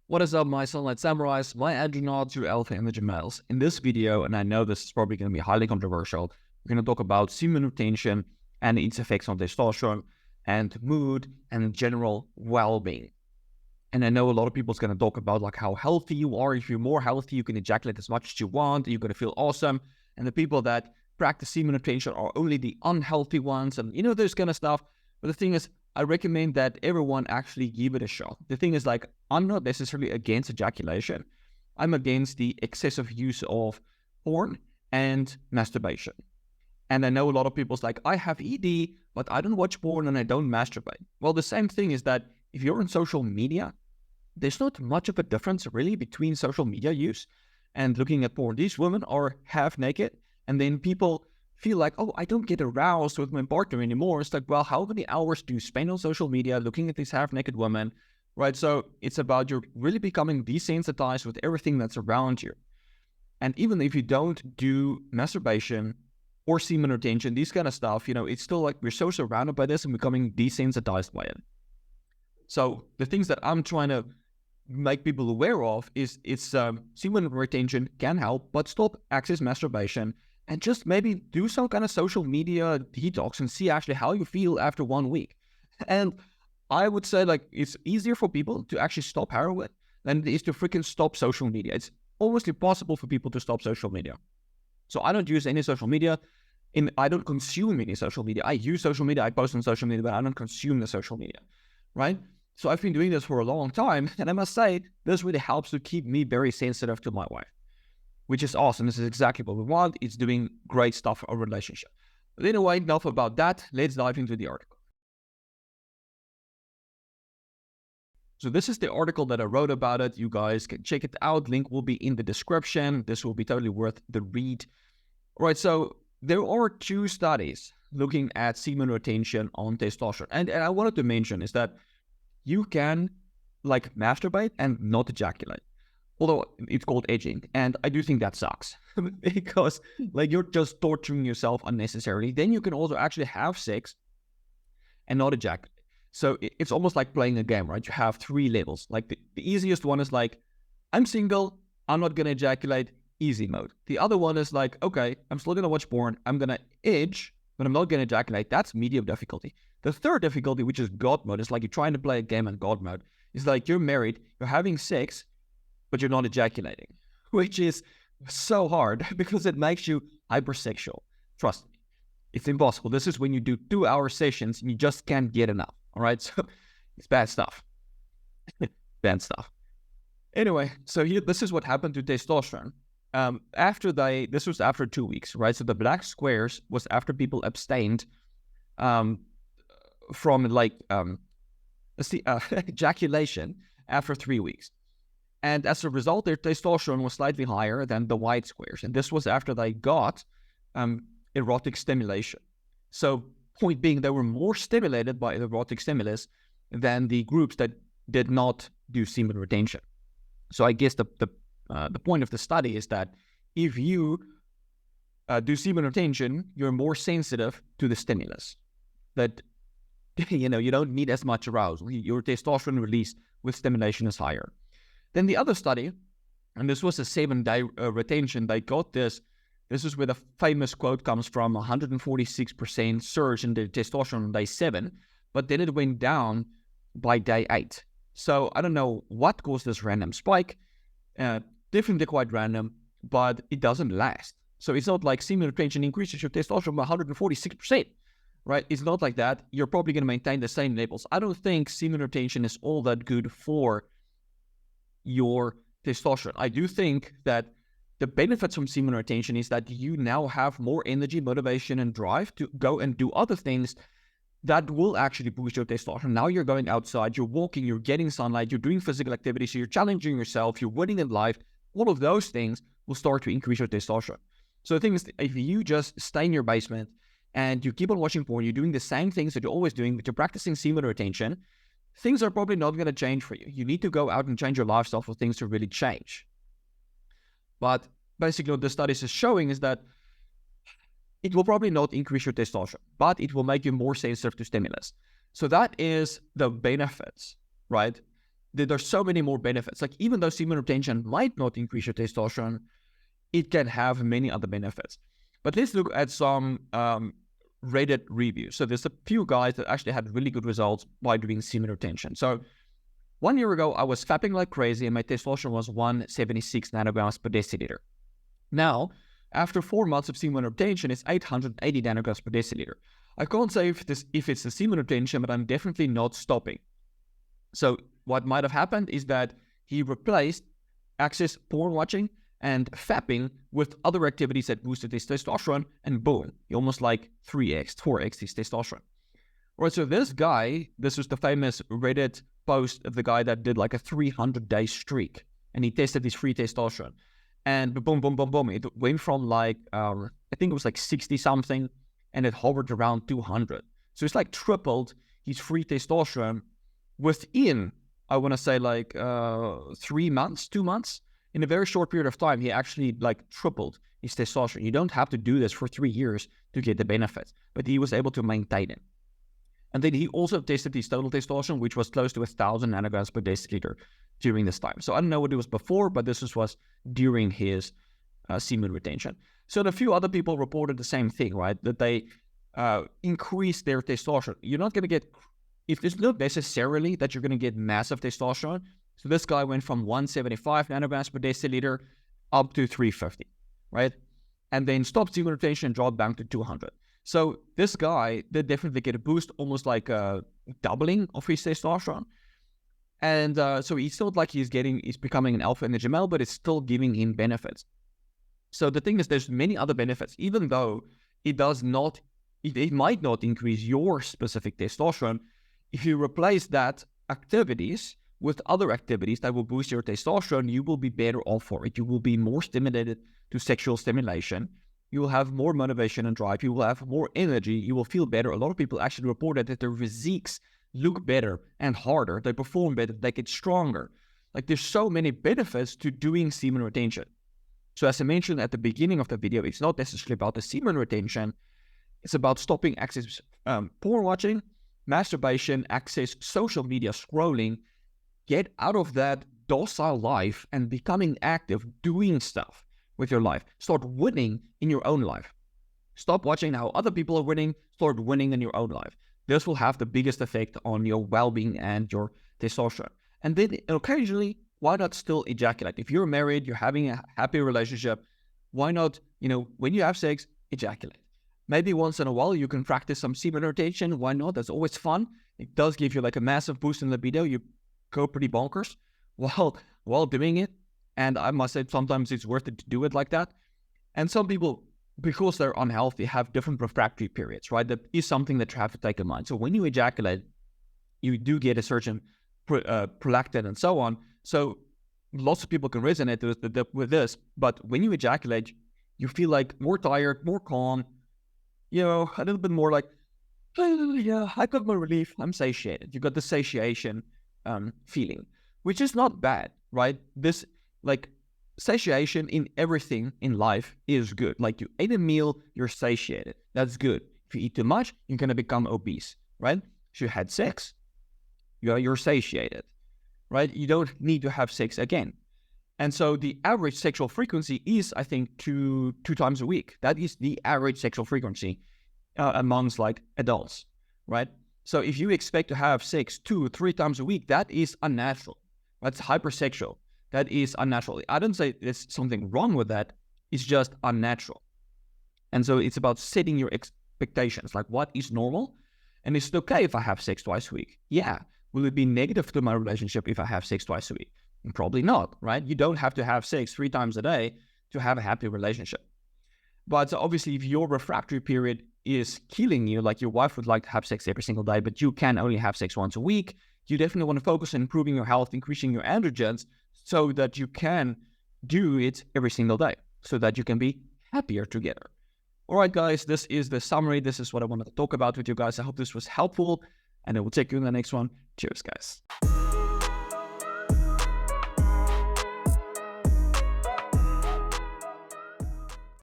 What is up, my sunlight samurais, my adrenals, your alpha energy males. In this video, and I know this is probably going to be highly controversial, we're going to talk about semen retention and its effects on testosterone and mood and general well-being. And I know a lot of people is going to talk about like how healthy you are. If you're more healthy, you can ejaculate as much as you want. You're going to feel awesome. And the people that practice semen retention are only the unhealthy ones, and this kind of stuff. But the thing is, I recommend that everyone actually give it a shot. The thing is, like, I'm not necessarily against ejaculation. I'm against the excessive use of porn and masturbation. And I know a lot of people's like, I have ED, but I don't watch porn and I don't masturbate. Well, the same thing is that if you're on social media, there's not much of a difference really between social media use and looking at porn. These women are half naked, and then people feel like, oh, I don't get aroused with my partner anymore. It's like, well, how many hours do you spend on social media looking at these half-naked women, right? So it's about you're really becoming desensitized with everything that's around you. And even if you don't do masturbation or semen retention, these kind of stuff, it's still like we're so surrounded by this and becoming desensitized by it. So the things that I'm trying to make people aware of is semen retention can help, but stop excess masturbation and just maybe do some kind of social media detox and see actually how you feel after 1 week. And I would say like it's easier for people to actually stop heroin than it is to freaking stop social media. It's almost impossible for people to stop social media. So I don't use any social media. I don't consume any social media. I use social media, I post on social media, but I don't consume the social media, right? So I've been doing this for a long time, and I must say, this really helps to keep me very sensitive to my wife, which is awesome. This is exactly what we want. It's doing great stuff for our relationship. But anyway, enough about that. Let's dive into the article. So this is the article that I wrote about it. You guys can check it out. Link will be in the description. This will be totally worth the read. All right, so there are 2 studies looking at semen retention on testosterone. And I wanted to mention is that you can like masturbate and not ejaculate, although it's called edging. And I do think that sucks because like you're just torturing yourself unnecessarily. Then you can also actually have sex and not ejaculate. So it's almost like playing a game, right? You have 3 levels. Like the easiest one is like, I'm single, I'm not going to ejaculate, easy mode. The other one is like, okay, I'm still going to watch porn, I'm going to edge, but I'm not going to ejaculate. That's medium difficulty. The third difficulty, which is God mode, is like you're trying to play a game in God mode. It's like you're married, you're having sex, but you're not ejaculating, which is so hard because it makes you hypersexual. Trust me, it's impossible. This is when you do 2-hour sessions and you just can't get enough. All right, so it's bad stuff. Bad stuff. Anyway, so here, this is what happened to testosterone. This was after 2 weeks, right? So the black squares was after people abstained from like ejaculation after 3 weeks. And as a result, their testosterone was slightly higher than the white squares. And this was after they got erotic stimulation. So point being, they were more stimulated by erotic stimulus than the groups that did not do semen retention. So I guess the point of the study is that if you do semen retention, you're more sensitive to the stimulus. That you don't need as much arousal. Your testosterone release with stimulation is higher. Then the other study, and this was a 7-day retention, they got this. This is where the famous quote comes from: 146% surge in the testosterone on day 7, but then it went down by day 8. So I don't know what caused this random spike. Definitely quite random, but it doesn't last. So it's not like semen retention increases your testosterone by 146%, right? It's not like that. You're probably going to maintain the same levels. I don't think semen retention is all that good for your testosterone. I do think that the benefits from semen retention is that you now have more energy, motivation, and drive to go and do other things that will actually boost your testosterone. Now you're going outside, you're walking, you're getting sunlight, you're doing physical activity, so you're challenging yourself, you're winning in life. All of those things will start to increase your testosterone. So the thing is, if you just stay in your basement and you keep on watching porn, you're doing the same things that you're always doing, but you're practicing semen retention, things are probably not going to change for you. You need to go out and change your lifestyle for things to really change. But basically what the studies is showing is that it will probably not increase your testosterone, but it will make you more sensitive to stimulus. So that is the benefits, right? there's so many more benefits. Like even though semen retention might not increase your testosterone, it can have many other benefits. But let's look at some Reddit reviews. So there's a few guys that actually had really good results by doing semen retention. So 1 year ago, I was fapping like crazy and my testosterone was 176 nanograms per deciliter. Now, after 4 months of semen retention, it's 880 nanograms per deciliter. I can't say if it's the semen retention, but I'm definitely not stopping. So what might have happened is that he replaced access porn watching and fapping with other activities that boosted his testosterone, and boom, he almost like 3x, 4x his testosterone. Right, so this was the famous Reddit post of the guy that did like a 300-day streak, and he tested his free testosterone. And boom, boom, boom, boom, it went from like, I think it was like 60-something, and it hovered around 200. So it's like tripled his free testosterone within, I want to say like 3 months, 2 months. In a very short period of time, he actually like tripled his testosterone. You don't have to do this for 3 years to get the benefits, but he was able to maintain it. And then he also tested his total testosterone, which was close to 1,000 nanograms per deciliter during this time. So I don't know what it was before, but this was during his semen retention. So a few other people reported the same thing, right? That they increased their testosterone. You're not going to get, if it's not necessarily that you're going to get massive testosterone. So this guy went from 175 nanograms per deciliter up to 350, right? And then stopped semen retention and dropped down to 200. So this guy did definitely get a boost, almost like a doubling of his testosterone. And so it's not like he's becoming an alpha in the male, but it's still giving him benefits. So the thing is, there's many other benefits, even though it might not increase your specific testosterone. If you replace that activities with other activities that will boost your testosterone, you will be better off for it. You will be more stimulated to sexual stimulation. You will have more motivation and drive. You will have more energy. You will feel better. A lot of people actually reported that their physiques look better and harder. They perform better. They get stronger. Like there's so many benefits to doing semen retention. So as I mentioned at the beginning of the video, it's not necessarily about the semen retention. It's about stopping access porn watching, masturbation, access social media scrolling. Get out of that docile life and becoming active, doing stuff with your life. Start winning in your own life. Stop watching how other people are winning. Start winning in your own life. This will have the biggest effect on your well-being and your testosterone. And then occasionally, why not still ejaculate? If you're married, you're having a happy relationship, why not, when you have sex, ejaculate? Maybe once in a while you can practice some semen retention. Why not? That's always fun. It does give you like a massive boost in libido. You go pretty bonkers while doing it. And I must say, sometimes it's worth it to do it like that. And some people, because they're unhealthy, have different refractory periods, right? That is something that you have to take in mind. So when you ejaculate, you do get a certain prolactin and so on. So lots of people can resonate with this. But when you ejaculate, you feel like more tired, more calm, a little bit more like, yeah, I got my relief. I'm satiated. You got the satiation feeling, which is not bad, right? This satiation in everything in life is good. Like you ate a meal, you're satiated. That's good. If you eat too much, you're going to become obese, right? If you had sex, you're satiated, right? You don't need to have sex again. And so the average sexual frequency is, I think, two times a week. That is the average sexual frequency amongst adults, right? So if you expect to have sex 2 or 3 times a week, that is unnatural. That's hypersexual. That is unnatural. I don't say there's something wrong with that. It's just unnatural. And so it's about setting your expectations. Like, what is normal? And is it okay if I have sex twice a week? Yeah. Will it be negative to my relationship if I have sex twice a week? Probably not, right? You don't have to have sex 3 times a day to have a happy relationship. But obviously, if your refractory period is killing you, like your wife would like to have sex every single day, but you can only have sex once a week, you definitely want to focus on improving your health, increasing your androgens, so that you can do it every single day, so that you can be happier together. All right, guys, this is the summary. This is what I wanted to talk about with you guys. I hope this was helpful, and I will take you in the next one. Cheers, guys.